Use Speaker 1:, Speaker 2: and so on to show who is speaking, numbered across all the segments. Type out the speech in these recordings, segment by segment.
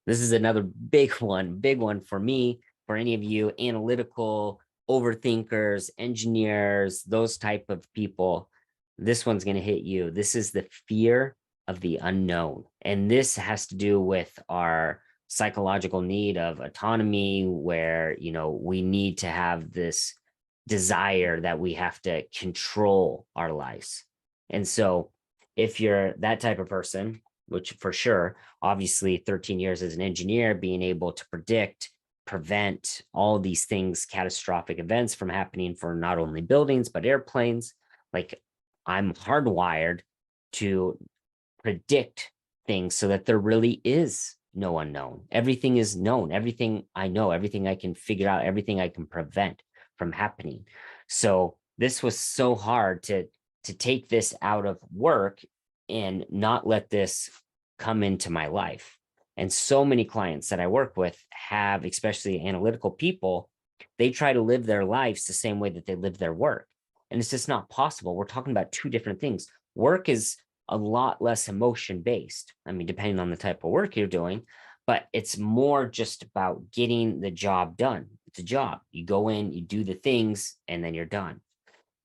Speaker 1: This is another big one for me, for any of you analytical overthinkers, engineers, those type of people. This one's going to hit you. This is the fear of the unknown. And this has to do with our psychological need of autonomy, where, we need to have this desire that we have to control our lives. And so if you're that type of person, which for sure, obviously 13 years as an engineer, being able to predict, prevent all these things, catastrophic events from happening for not only buildings, but airplanes. Like, I'm hardwired to predict things so that there really is no unknown. Everything is known. Everything I know, everything I can figure out, everything I can prevent from happening. So this was so hard to take this out of work and not let this come into my life. And so many clients that I work with have, especially analytical people, they try to live their lives the same way that they live their work. And it's just not possible. We're talking about two different things. Work is a lot less emotion based. I mean, depending on the type of work you're doing, but it's more just about getting the job done. It's a job. You go in, you do the things, and then you're done.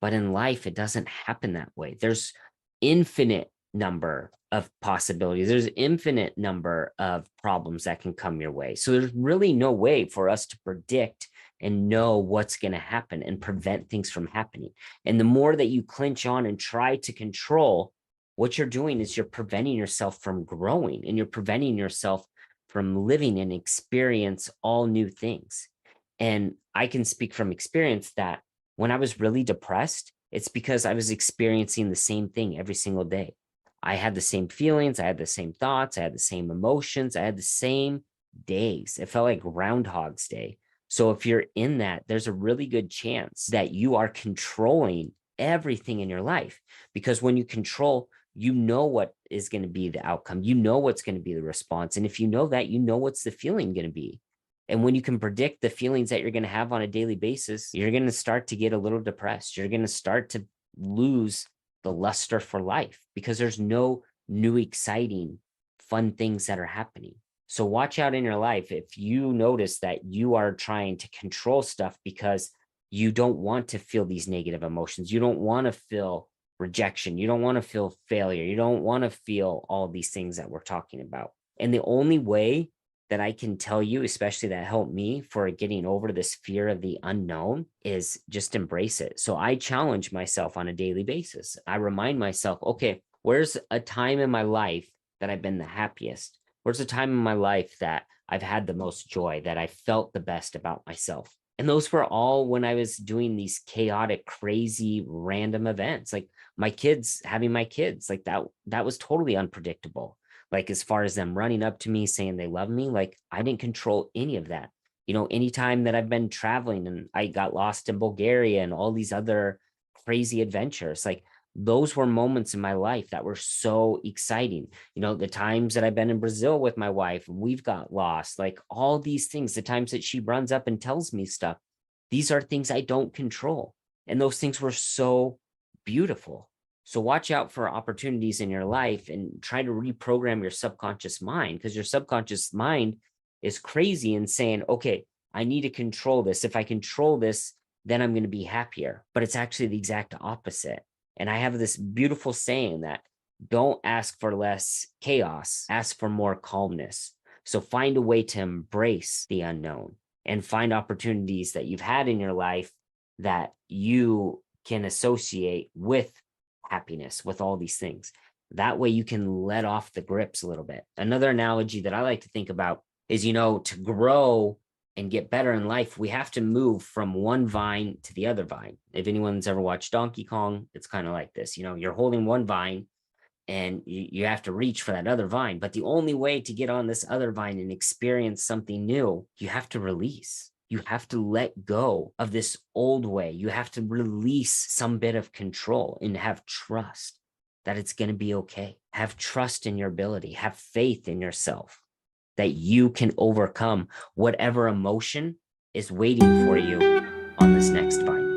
Speaker 1: But in life, it doesn't happen that way. There's infinite number of possibilities. There's infinite number of problems that can come your way. So there's really no way for us to predict and know what's going to happen and prevent things from happening. And the more that you clinch on and try to control, what you're doing is you're preventing yourself from growing, and you're preventing yourself from living and experience all new things. And I can speak from experience that when I was really depressed, it's because I was experiencing the same thing every single day. I had the same feelings, I had the same thoughts, I had the same emotions, I had the same days. It felt like Groundhog's Day. So if you're in that, there's a really good chance that you are controlling everything in your life, because when you control, you know what is going to be the outcome. You know what's going to be the response. And if you know that, you know what's the feeling going to be. And when you can predict the feelings that you're going to have on a daily basis, you're going to start to get a little depressed. You're going to start to lose the luster for life, because there's no new, exciting, fun things that are happening. So watch out in your life if you notice that you are trying to control stuff because you don't want to feel these negative emotions. You don't want to feel rejection. You don't want to feel failure. You don't want to feel all these things that we're talking about. And the only way that I can tell you, especially that helped me for getting over this fear of the unknown, is just embrace it. So I challenge myself on a daily basis. I remind myself, okay, where's a time in my life that I've been the happiest? Where's a time in my life that I've had the most joy, that I felt the best about myself? And those were all when I was doing these chaotic, crazy, random events, like having my kids, like that was totally unpredictable. Like, as far as them running up to me saying they love me, like, I didn't control any of that. Anytime that I've been traveling and I got lost in Bulgaria and all these other crazy adventures, like, those were moments in my life that were so exciting. The times that I've been in Brazil with my wife and we've got lost, like, all these things, the times that she runs up and tells me stuff, these are things I don't control. And those things were so beautiful. So watch out for opportunities in your life and try to reprogram your subconscious mind, because your subconscious mind is crazy and saying, okay, I need to control this. If I control this, then I'm going to be happier. But it's actually the exact opposite. And I have this beautiful saying that don't ask for less chaos, ask for more calmness. So find a way to embrace the unknown and find opportunities that you've had in your life that you can associate with happiness, with all these things. That way you can let off the grips a little bit. Another analogy that I like to think about is, to grow and get better in life, we have to move from one vine to the other vine. If anyone's ever watched Donkey Kong, it's kind of like this. You're holding one vine and you have to reach for that other vine. But the only way to get on this other vine and experience something new, you have to release. You have to let go of this old way. You have to release some bit of control and have trust that it's going to be okay. Have trust in your ability. Have faith in yourself that you can overcome whatever emotion is waiting for you on this next vine.